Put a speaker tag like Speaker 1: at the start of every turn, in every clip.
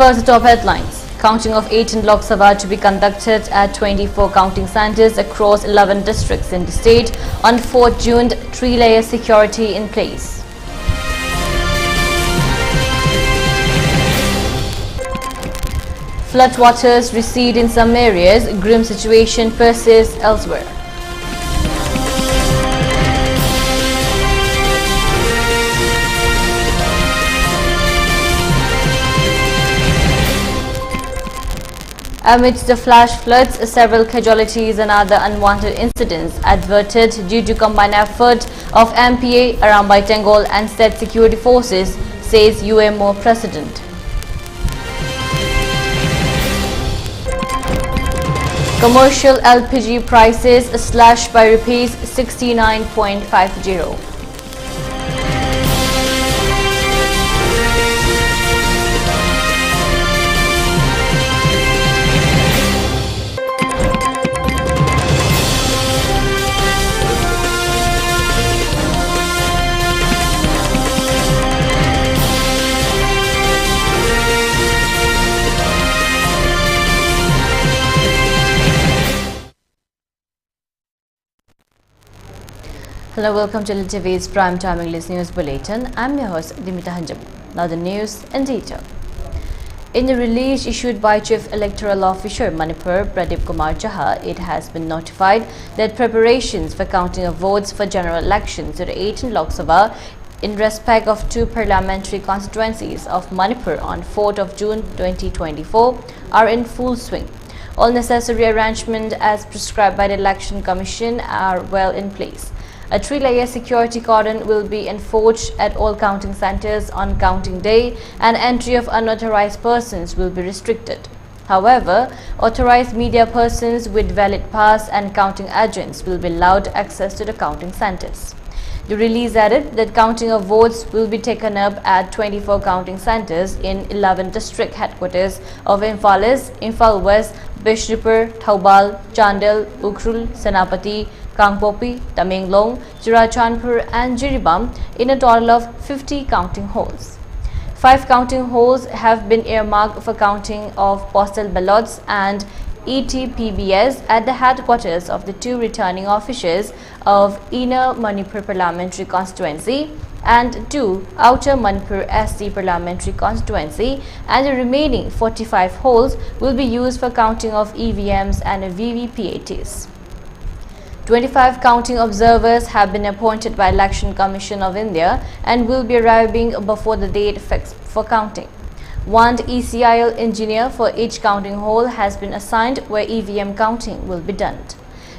Speaker 1: First, top headlines. Counting of 18 Lok Sabha to be conducted at 24 counting centres across 11 districts in the state on 4th June, 3-layer security in place. Floodwaters recede in some areas, grim situation persists elsewhere. Amidst the flash floods, several casualties and other unwanted incidents averted due to combined effort of MPA, Arambai Tengol and state security forces, says UMO President. Commercial LPG prices slashed by rupees 69.50. Hello, welcome to ELITETV's Prime Time English News Bulletin. I'm your host, Deemita. Now the news in detail. In a release issued by Chief Electoral Officer Manipur, Pradeep Kumar Jha, it has been notified that preparations for counting of votes for general elections to the 18th Lok Sabha in respect of 2 parliamentary constituencies of Manipur on 4th of June 2024 are in full swing. All necessary arrangements as prescribed by the Election Commission are well in place. A 3-layer security cordon will be enforced at all counting centres on counting day, and entry of unauthorized persons will be restricted. However, authorized media persons with valid pass and counting agents will be allowed access to the counting centres. The release added that counting of votes will be taken up at 24 counting centres in 11 district headquarters of Imphal West, Bishnupur, Thoubal, Chandel, Ukhrul, Senapati, Kangpopi, Tamenglong, Churachandpur and Jiribam in a total of 50 counting halls. 5 counting halls have been earmarked for counting of postal ballots and ETPBS at the headquarters of the 2 returning officers of Inner Manipur Parliamentary Constituency and 2 Outer Manipur SC Parliamentary Constituency, and the remaining 45 halls will be used for counting of EVMs and VVPATs. 25 counting observers have been appointed by Election Commission of India and will be arriving before the date fixed for counting. One ECIL engineer for each counting hall has been assigned where EVM counting will be done.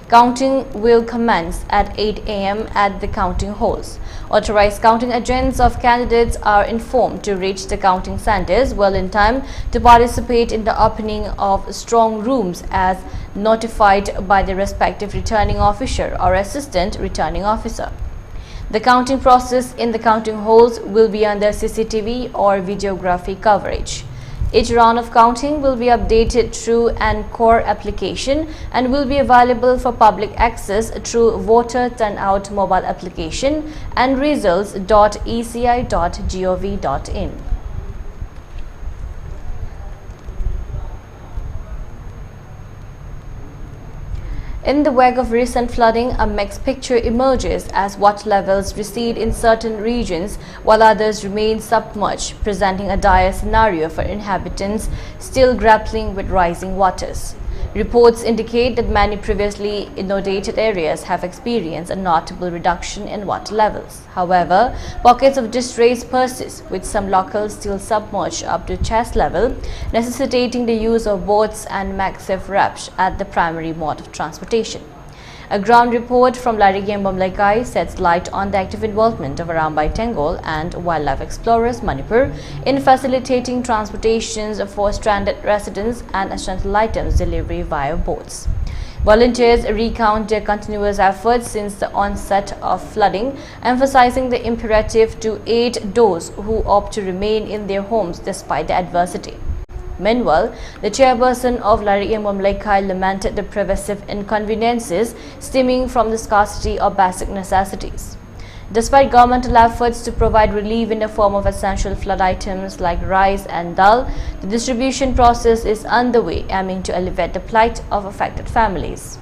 Speaker 1: Counting will commence at 8 a.m. at the counting halls. Authorized counting agents of candidates are informed to reach the counting centres well in time to participate in the opening of strong rooms as notified by the respective returning officer or assistant returning officer. The counting process in the counting halls will be under CCTV or videography coverage. Each round of counting will be updated through an core application and will be available for public access through voter turnout mobile application and results.eci.gov.in. In the wake of recent flooding, a mixed picture emerges as water levels recede in certain regions while others remain submerged, presenting a dire scenario for inhabitants still grappling with rising waters. Reports indicate that many previously inundated areas have experienced a notable reduction in water levels. However, pockets of distress persist, with some locals still submerged up to chest level, necessitating the use of boats and massive rafts at the primary mode of transportation. A ground report from Larigembamlaikai sheds light on the active involvement of Arambai Tengol and Wildlife Explorers Manipur in facilitating transportations for stranded residents and essential items delivery via boats. Volunteers recount their continuous efforts since the onset of flooding, emphasizing the imperative to aid those who opt to remain in their homes despite the adversity. Meanwhile, the chairperson of Larigembamlaikai lamented the pervasive inconveniences stemming from the scarcity of basic necessities. Despite governmental efforts to provide relief in the form of essential flood items like rice and dal, the distribution process is underway, aiming to alleviate the plight of affected families.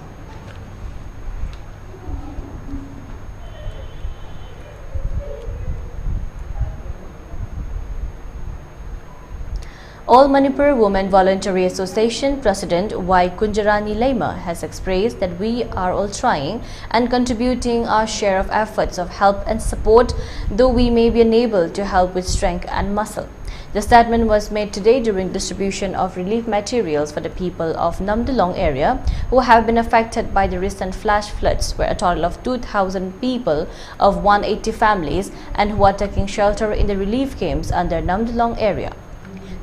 Speaker 1: All Manipur Women Voluntary Association President Y. Kunjarani Lema has expressed that we are all trying and contributing our share of efforts of help and support, though we may be unable to help with strength and muscle. The statement was made today during distribution of relief materials for the people of Namdalong area who have been affected by the recent flash floods, where a total of 2,000 people of 180 families and who are taking shelter in the relief camps under Namdalong area.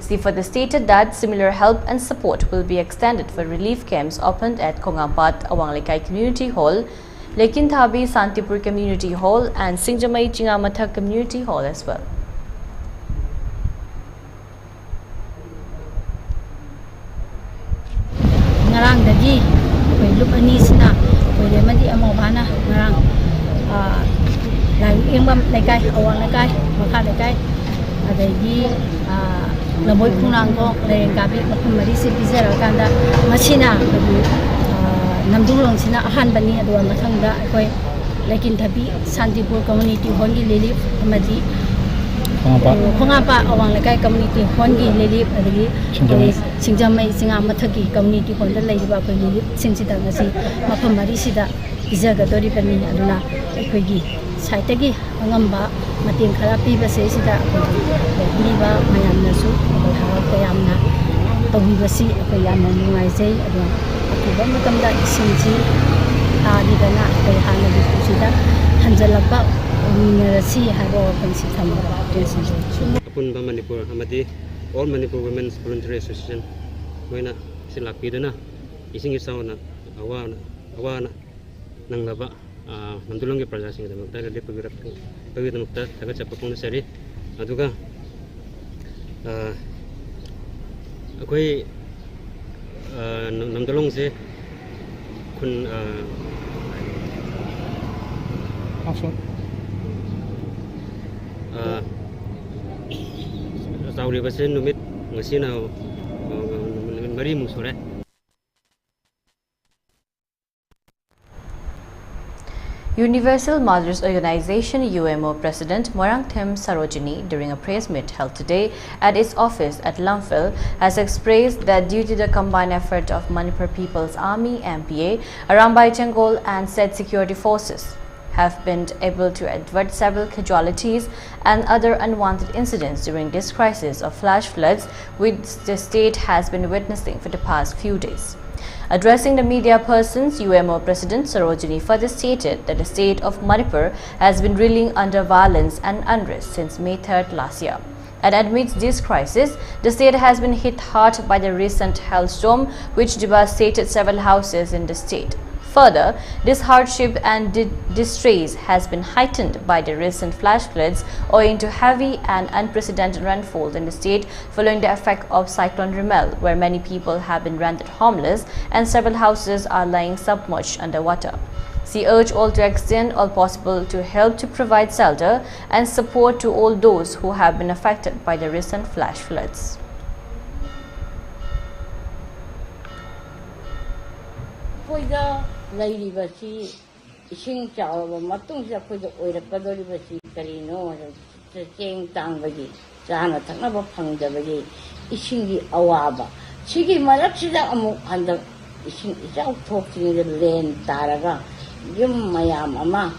Speaker 1: She further stated that similar help and support will be extended for relief camps opened at Kongampat Awanglekai Community Hall, Lekinthabi Santipur Community Hall and Singjamai Chingamatha Community Hall as well.
Speaker 2: Ngarang dagi koi lup ani sina koi le madi amo bana ngarang lai engbam lekai awang lekai makha lekai adagi Lamoy kunang ko layang gabi mapamari si Pizera kanda masina namdulong sina ahan bani adwa mathangda akoi Lekinthabi Santipur Community Hall gi lili amadi Khongapa awang lekai community hall gi lili adagi Singjamai Chingamatha community hall da leiba akoi lili singsida ngasi mapamari sida Pizera dori bani aduna akoi gi saitagi angamba mating khara piba se sida liba mayamnasu harap kayamna tawibasi kayamna nungaijai adu akuba matamda isinji taadidana kay hana bisida hanjalakba uminarasi habo pansi thamara apunba Manipur amadi all Manipur Women's Voluntary Association moina silakpidana ising isauna awana nanglaba Mandulong ke praja sing dalam tadi pagi tempat agak cepat pun seri, aduga aku Mandulong se kun tahu dia pasal numit ngasih na mari musore.
Speaker 1: Universal Mothers Organization UMO President Morangthem Sarojini, during a press meet held today at its office at Lamphil, has expressed that due to the combined effort of Manipur People's Army MPA, Arambai Changol and said security forces have been able to avert several casualties and other unwanted incidents during this crisis of flash floods which the state has been witnessing for the past few days. Addressing the media persons, UMO President Sarojini further stated that the state of Manipur has been reeling under violence and unrest since May 3rd last year. And amidst this crisis, the state has been hit hard by the recent hailstorm which devastated several houses in the state. Further, this hardship and distress has been heightened by the recent flash floods owing to heavy and unprecedented rainfall in the state following the effect of Cyclone Rimel, where many people have been rendered homeless and several houses are lying submerged underwater. She urged all to extend all possible to help to provide shelter and support to all those who have been affected by the recent flash floods.
Speaker 3: Lairibasi ising chawaba matung sa kudo oirappadoribasi karino sa cheng tangbagi sana thaknaba phangdabagi isingi awaba sigi maraksida amuk handa ising ijaw thoktinga len taraga yum mayam ama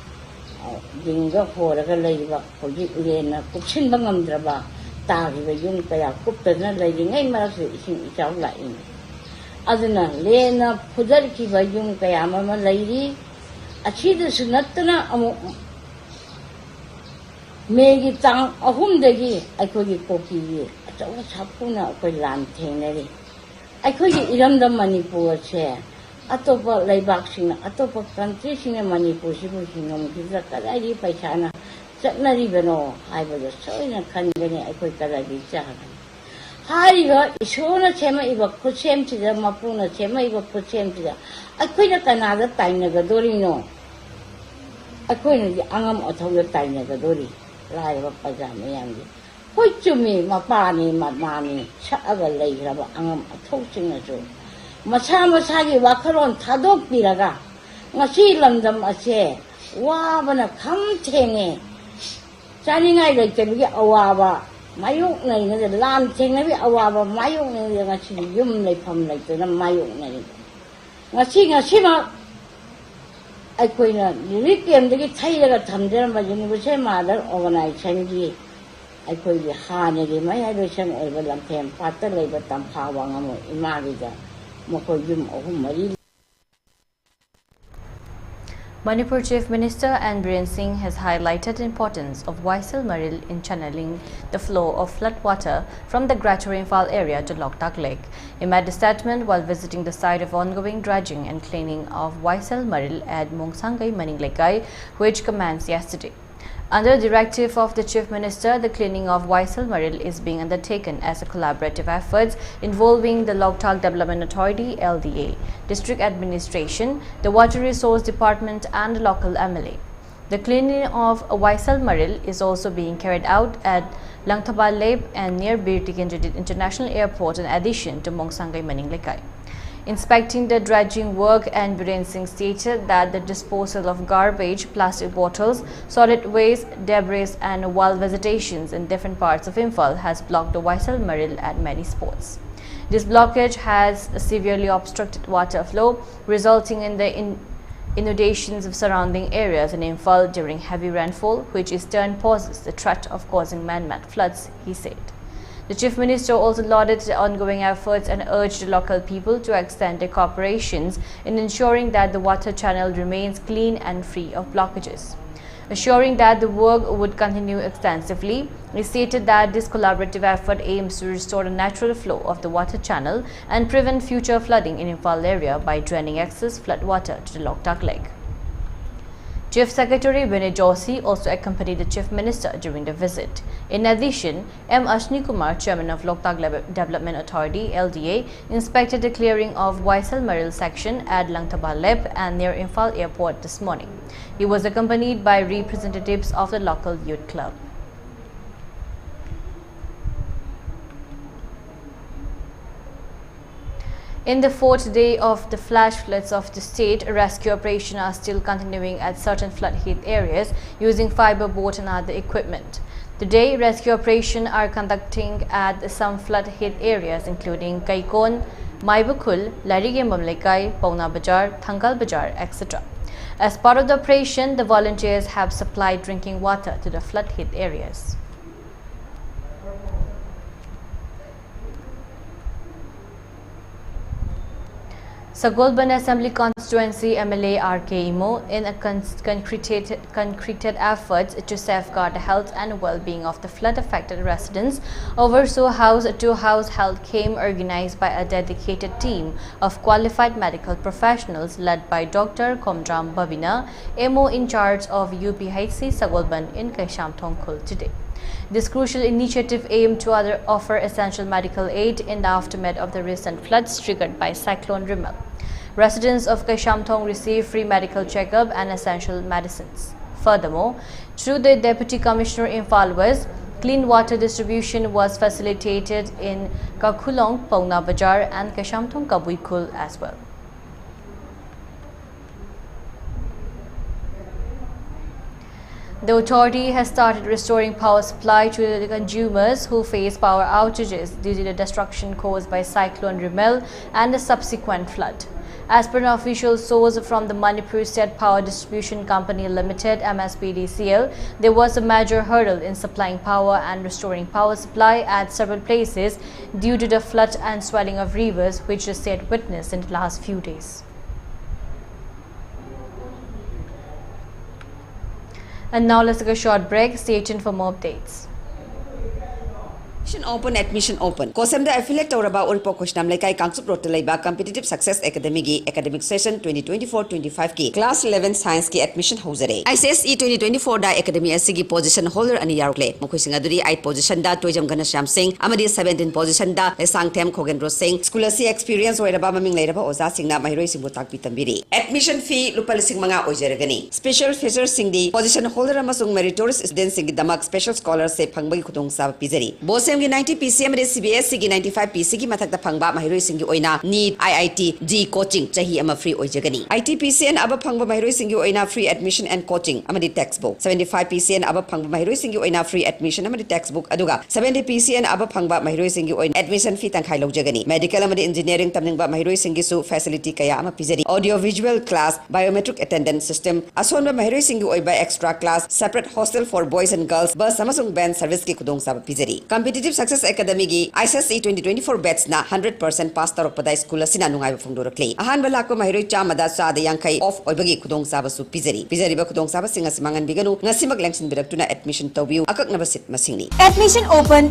Speaker 3: dinga horaga laiba hoji lena kupsinba ngamdraba tagiba yum kaya kuptana lairingai marakse ising ijaw lain aduna lena pudar ki bayung kaya mama lairi achida sunatna amu megi tang ahum dagi aikogi koki achawa sapuna ko lan thenari aikogi iramda Manipur che atopa laibak sing atopa country sing Manipur sibu singam kidra kadai paisana chatnari beno aiba soina khanbene aikoi kadai chaha Hariga isona chema iba kuchem chida mapuna chema iba kuchem chida akoina kanada tainaga dorino ꯑꯩꯈꯣꯏꯅꯗꯤ ꯑꯉꯝ ꯑꯊꯧꯗ ꯇꯥꯏꯅꯒꯗꯣꯔꯤ ꯂꯥꯏꯔꯕ ꯄ꯭ꯔꯖꯥ ꯃꯌꯥꯝꯒꯤ ꯍꯣꯏ ꯆꯨꯝꯃꯤ ꯃꯄꯥꯅꯤ ꯃꯃꯥꯅꯤ ꯁꯛꯑꯒ ꯂꯩꯈ꯭ꯔꯕ ꯑꯉꯝ ꯑꯊꯧꯁꯤꯡꯅꯁꯨ ꯃꯁꯥ ꯃꯁꯥꯒꯤ ꯋꯥꯈꯜꯂꯣꯟ ꯊꯥꯗꯣꯛꯄꯤꯔꯒ ngasi lamdam ase wabana kham thenge chaningai leitebigi awaba mayuk nai na lam thenge bi awaba mayuk nai ngasi yum leifam leitena mayuk nai ngasi ma aikoina likem degi thailaga thamjera university mother organization gi aikoi bi hane gi mai aidosang oiba lamthem patta leiba tampha wangamo imagi ga mokoi yum ohum mari.
Speaker 1: Manipur Chief Minister N. Biren Singh has highlighted the importance of Waisal Maril in channeling the flow of floodwater from the Greater Imphal area to Loktak Lake. He made a statement while visiting the site of ongoing dredging and cleaning of Waisal Maril at Mongsangai Maninglekai, which commenced yesterday. Under the directive of the Chief Minister, the cleaning of Waisal Maril is being undertaken as a collaborative effort involving the Loktak Development Authority (LDA), District Administration, the Water Resource Department and the local MLA. The cleaning of Waisal Maril is also being carried out at Langthabaleb and near Bir Tikenjadit International Airport in addition to Mongsangai Maninglekai. Inspecting the dredging work, and Biren Singh stated that the disposal of garbage, plastic bottles, solid waste, debris and wild vegetations in different parts of Imphal has blocked the Waisal Maril at many spots. This blockage has severely obstructed water flow, resulting in the inundations of surrounding areas in Imphal during heavy rainfall, which in turn poses the threat of causing man-made floods, he said. The Chief Minister also lauded the ongoing efforts and urged the local people to extend their cooperations in ensuring that the water channel remains clean and free of blockages. Assuring that the work would continue extensively, he stated that this collaborative effort aims to restore the natural flow of the water channel and prevent future flooding in Imphal area by draining excess floodwater to the Loktak Lake. Chief Secretary Vinay Joshi also accompanied the Chief Minister during the visit. In addition, M. Ashni Kumar, Chairman of Loktak Development Authority (LDA), inspected the clearing of Waisal Maril section at Langthabaleb and near Imphal Airport this morning. He was accompanied by representatives of the local youth club. In the fourth day of the flash floods of the state, rescue operations are still continuing at certain flood-hit areas using fiber boat and other equipment. Today, rescue operations are conducting at some flood-hit areas including Kaikon, Maibukul, Larigembamlekai, Pauna Bajar, Thangal Bajar, etc. As part of the operation, the volunteers have supplied drinking water to the flood-hit areas. Sagolban Assembly Constituency MLA R.K. Imo, in a concreted efforts to safeguard the health and well-being of the flood-affected residents, oversaw house-to-house health camp organized by a dedicated team of qualified medical professionals led by Dr. Komdram Babina, MO in charge of UPHC Sagolban in Kaishamthongkhul today. This crucial initiative aimed to offer essential medical aid in the aftermath of the recent floods triggered by Cyclone Rimal. Residents of Kaishamthong receive free medical checkup and essential medicines. Furthermore, through the Deputy Commissioner Imphal West, clean water distribution was facilitated in Kakhulong, Pauna Bajar and Kaishamthong Kabuikul as well. The authority has started restoring power supply to the consumers who face power outages due to the destruction caused by Cyclone Rimal and the subsequent flood. As per an official source from the Manipur State Power Distribution Company Limited (MSPDCL), there was a major hurdle in supplying power and restoring power supply at several places due to the flood and swelling of rivers which the state witnessed in the last few days. And now let's take a short break. Stay tuned for more updates.
Speaker 4: Admission open. Kosemda affiliate Tauraba Uripo Kushnam Lekai Kangsup Rotalaiba Competitive Success Academy Academic Session 2024-25 ki Class 11 Science ki admission hosere. ICSE 2024 da Academy Asigi position holder ani yarukle. Mukuising aduri 8 position da Toijam Ganasham Singh, Amadi 17 position da Lesang Tem Kogendro Singh, School experience Wairaba Maming Lairaba Oza Singna Mahiro Simutak Pitambiri. Admission fee Lupalising Manga Ojeragani. Special features Sing the position holder Amasung meritorious students Sing Damak special scholars se Pangbagi Kutung Sab Pizeri. Bosem 90 PCM de CBS gi 95 PC gi mathak da phangba mahiroi sing gi oina NEET IIT G coaching chahi ama free oijagani IT PCN aba phangba mahiroi sing gi oina free admission and coaching amadi textbook 75 PCN aba phangba mahiroi sing gi oina free admission amadi textbook aduga 70 PCN aba phangba mahiroi sing gi oina admission fee tangkhai lojagani medical amadi engineering tamningba mahiroi sing gi su facility kaya ama pizari audio visual class biometric attendance system asonba mahiroi sing gi oiba extra class separate hostel for boys and girls bus amasung band service ki kudong sab pizari competitive Success Academy gi ICSE 2024 batch na 100% pass tarokpada school asina nungai phungdorokle ahan balakko mahiroi chamada sada yankai off oibagi kudong saba su pizari ba kudong saba singa simangan biganu ngasimak lengsin biraktuna admission tawbiu akaknaba sit masingni
Speaker 5: admission open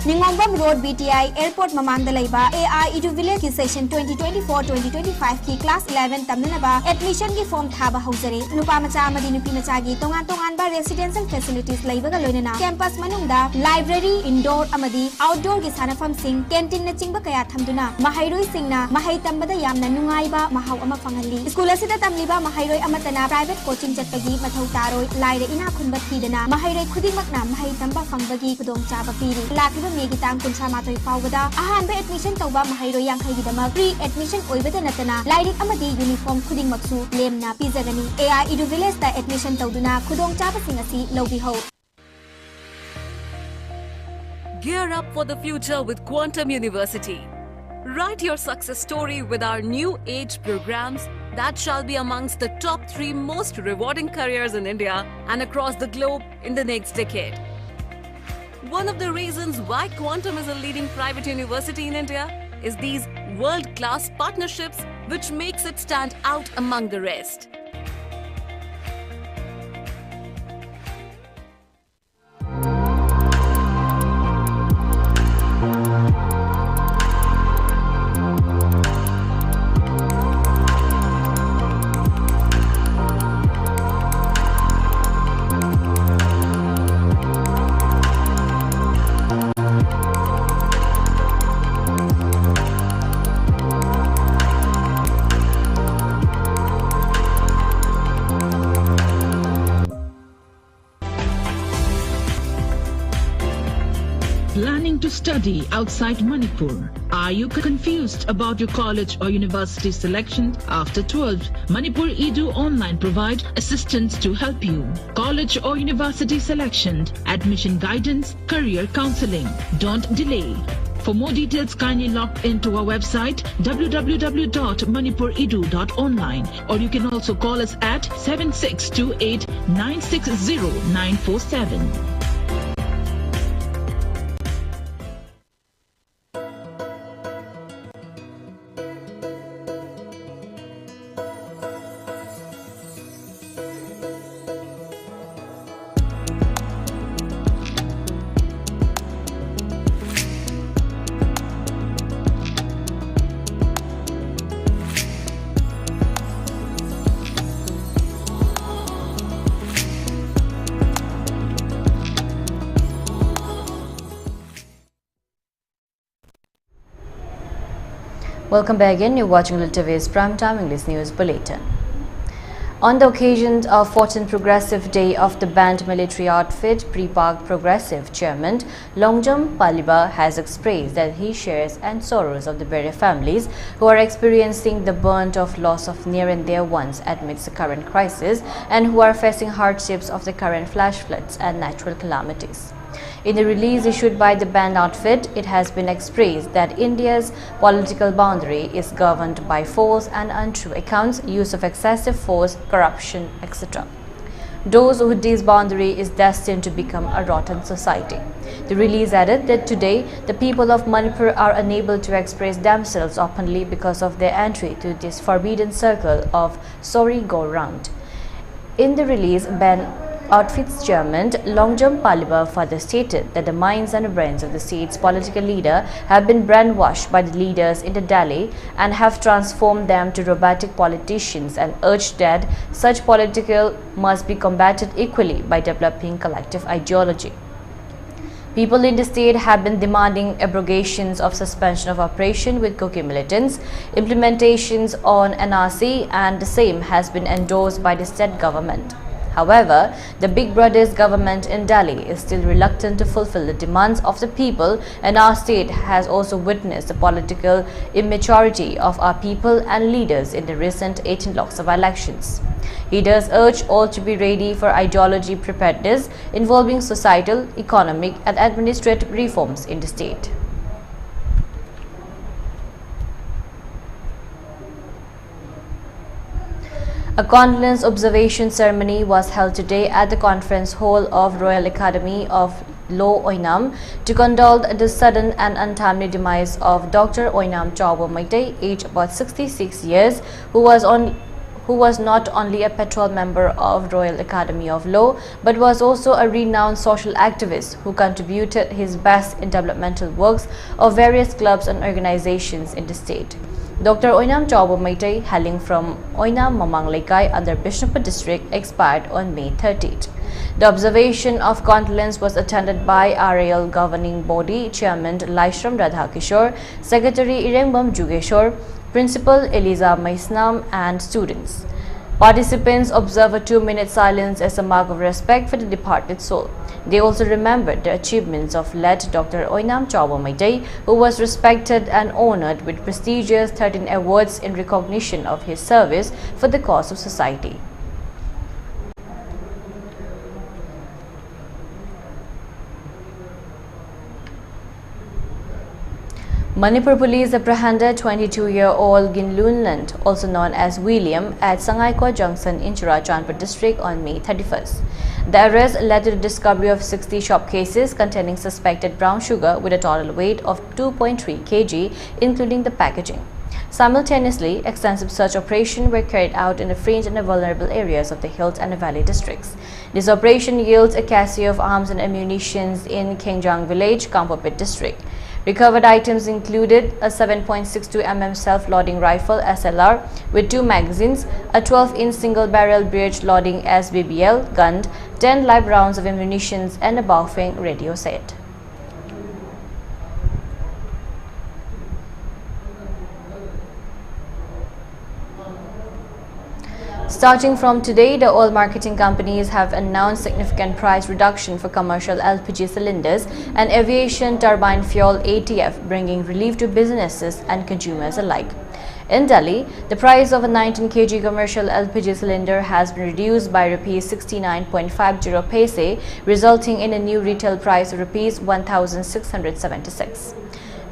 Speaker 5: Ningombam Road BTI Airport Mamanda laiba AI Edu Village ki session 2024-2025 ki class 11 tamnaba admission ki form thaba hausare nupa macha amadi nupi macha gi tongan ba residential facilities laiba ga loinana campus manungda library indoor amadi outdoor gi sanafam sing canteen na chingba kaya thamduna mahairoi singna mahai tambada yamna nungaiba mahau ama fangali school asida tamliba mahairoi amatana private coaching chatpagi mathau taroi laire ina khunba thidana mahairoi khudingmakna mahai tamba fangbagi kudong chaba piri lakiba megi tang kunsa matoi fawada ahan ba admission tawba mahairoi yankhai gi dama free admission oibada natana laire amadi uniform khudingmaksu lemna pizagani AI Edu Village da admission tawduna kudong chaba singasi lobi ho.
Speaker 6: Gear up for the future with Quantum University. Write your success story with our new age programs that shall be amongst the top 3 most rewarding careers in India and across the globe in the next decade. One of the reasons why Quantum is a leading private university in India is these world-class partnerships which makes it stand out among the rest.
Speaker 7: Planning to study outside Manipur? Are you confused about your college or university selection after 12? Manipur Edu Online provide assistance to help you. College or university selection, admission guidance, career counseling. Don't delay. For more details, kindly log into our website www.manipuredu.online, or you can also call us at 7628 960 947.
Speaker 1: Welcome back again. You're watching ELITETV's Primetime English News Bulletin. On the occasion of 14th Progressive Day of the Band Military Outfit, Pre-Park Progressive Chairman Longjam Paliba has expressed that he shares and sorrows of the bereaved families who are experiencing the burnt of loss of near and dear ones amidst the current crisis and who are facing hardships of the current flash floods and natural calamities. In the release issued by the band outfit, it has been expressed that India's political boundary is governed by false and untrue accounts, use of excessive force, corruption, etc. Those who this boundary is destined to become a rotten society. The release added that today, the people of Manipur are unable to express themselves openly because of their entry to this forbidden circle of sorry go round. In the release, Ben Outfits Chairman Longjam Paliba further stated that the minds and brains of the state's political leader have been brainwashed by the leaders in Delhi and have transformed them to robotic politicians, and urged that such political must be combated equally by developing collective ideology. People in the state have been demanding abrogations of suspension of operation with Kuki militants, implementations on NRC, and the same has been endorsed by the state government. However, the Big Brother's government in Delhi is still reluctant to fulfill the demands of the people, and our state has also witnessed the political immaturity of our people and leaders in the recent 18 Lok Sabha elections. He does urge all to be ready for ideology preparedness involving societal, economic and administrative reforms in the state. A condolence observation ceremony was held today at the conference hall of Royal Academy of Law Oinam to condole the sudden and untimely demise of Dr. Oinam Chawba Maitei, aged about 66 years, who was not only a patrol member of Royal Academy of Law but was also a renowned social activist who contributed his best in developmental works of various clubs and organizations in the state. Dr. Oinam Chawba Maitei, hailing from Oinam Mamang Laikai under Bishnupur district, expired on May 30th. The observation of condolence was attended by RAL governing body chairman Laishram Radhakishore, secretary Irengbam Jugeshwar, principal Eliza Maisnam, and students. Participants observe a 2-minute silence as a mark of respect for the departed soul. They also remembered the achievements of late Dr. Oinam Chawba Maitei, who was respected and honored with prestigious 13 awards in recognition of his service for the cause of society. Manipur police apprehended 22-year-old Ginlun Land, also known as William, at Sangaikwa Junction in Churachandpur district on May 31st. The arrest led to the discovery of 60 shop cases containing suspected brown sugar with a total weight of 2.3 kg, including the packaging. Simultaneously, extensive search operations were carried out in the fringe and the vulnerable areas of the hills and the valley districts. This operation yields a cache of arms and ammunition in Kengjang village, Kampopit district. Recovered items included a 7.62 mm self-loading rifle SLR with 2 magazines, a 12-inch single-barrel breech loading SBBL gun, 10 live rounds of ammunition, and a Baofeng radio set. Starting from today, the oil marketing companies have announced significant price reduction for commercial LPG cylinders and aviation turbine fuel ATF, bringing relief to businesses and consumers alike. In Delhi, the price of a 19 kg commercial LPG cylinder has been reduced by Rs 69.50 paise, resulting in a new retail price of Rs 1,676.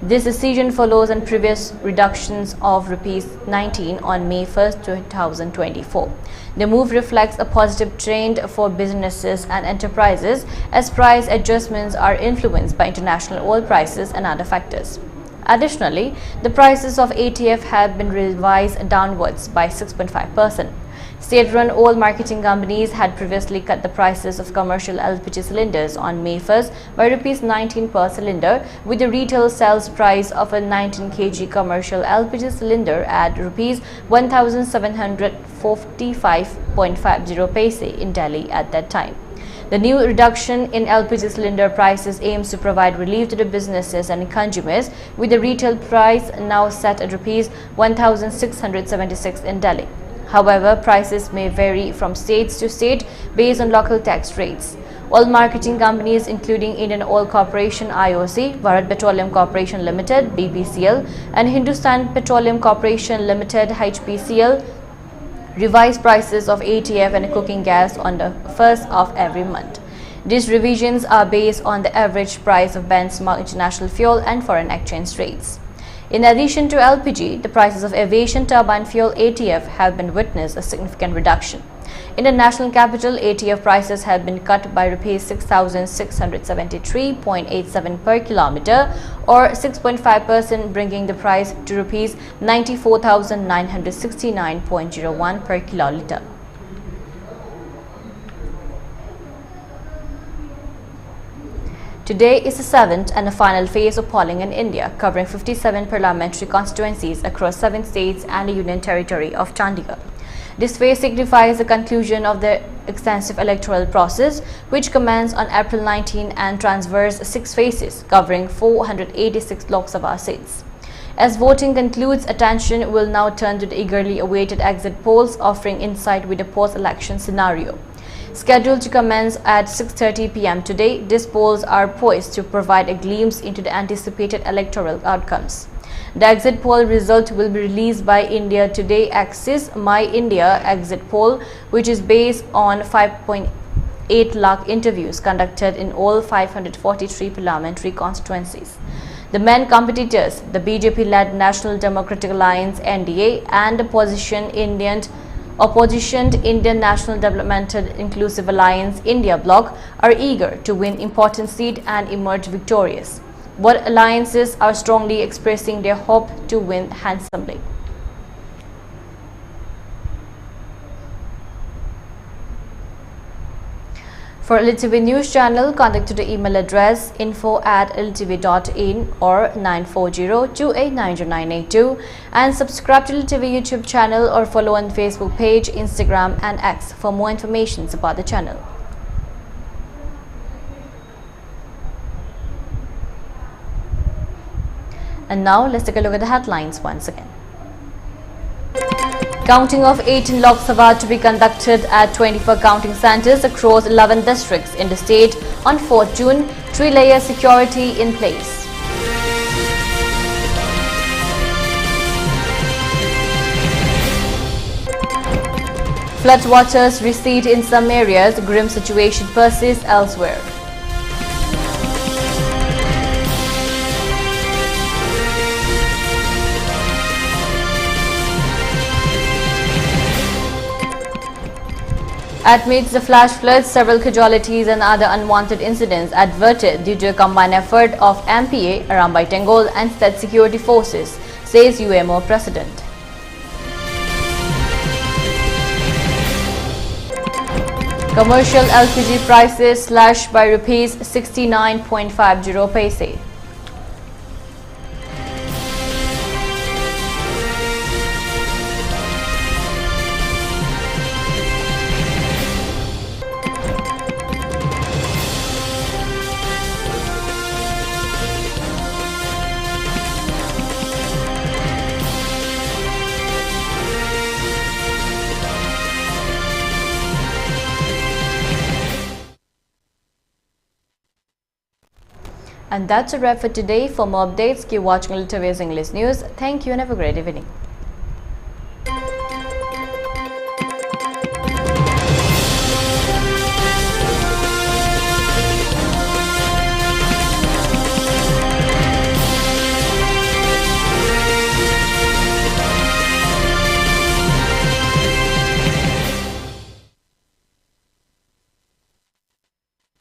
Speaker 1: This decision follows on previous reductions of Rs 19 on May 1, 2024. The move reflects a positive trend for businesses and enterprises as price adjustments are influenced by international oil prices and other factors. Additionally, the prices of ATF have been revised downwards by 6.5%. State-run oil marketing companies had previously cut the prices of commercial LPG cylinders on May 1st by Rs 19 per cylinder, with the retail sales price of a 19 kg commercial LPG cylinder at Rs 1,745.50 paise in Delhi at that time. The new reduction in LPG cylinder prices aims to provide relief to the businesses and consumers, with the retail price now set at Rs 1,676 in Delhi. However, prices may vary from state to state based on local tax rates. Oil marketing companies including Indian Oil Corporation IOC, Bharat Petroleum Corporation Limited BPCL, and Hindustan Petroleum Corporation Limited HPCL revise prices of ATF and cooking gas on the 1st of every month. These revisions are based on the average price of benchmark international fuel and foreign exchange rates. In addition to LPG, the prices of aviation turbine fuel ATF have been witnessed a significant reduction. In the national capital, ATF prices have been cut by Rs 6,673.87 per kilometer, or 6.5%, bringing the price to Rs 94,969.01 per kiloliter. Today is the seventh and the final phase of polling in India, covering 57 parliamentary constituencies across 7 states and the Union Territory of Chandigarh. This phase signifies the conclusion of the extensive electoral process, which commenced on April 19 and traversed 6 phases, covering 486 Lok Sabha seats. As voting concludes, attention will now turn to the eagerly awaited exit polls, offering insight with the post-election scenario. Scheduled to commence at 6:30 p.m. today, these polls are poised to provide a glimpse into the anticipated electoral outcomes. The exit poll result will be released by India Today Axis My India exit poll, which is based on 5.8 lakh interviews conducted in all 543 parliamentary constituencies. The main competitors, the BJP-led National Democratic Alliance (NDA) and the opposition Indian National Developmental Inclusive Alliance India bloc, are eager to win important seats and emerge victorious. Both alliances are strongly expressing their hope to win handsomely. For ELITETV News Channel, contact to the email address info@elitetv.in or 9402890982 and subscribe to ELITETV YouTube channel or follow on Facebook page, Instagram and X for more information about the channel. And now let's take a look at the headlines once again. Counting of 18 Lok Sabha to be conducted at 24 counting centres across 11 districts in the state on 4th June, 3-layer security in place. Floodwaters recede in some areas, grim situation persists elsewhere. Amidst the flash floods, several casualties and other unwanted incidents averted due to a combined effort of MPA, Arambai Tengol and state security forces, says UMO President. Commercial LPG prices slashed by rupees 69.50 paise. And that's a wrap for today. For more updates, keep watching ELITETV's English News. Thank you and have a great evening.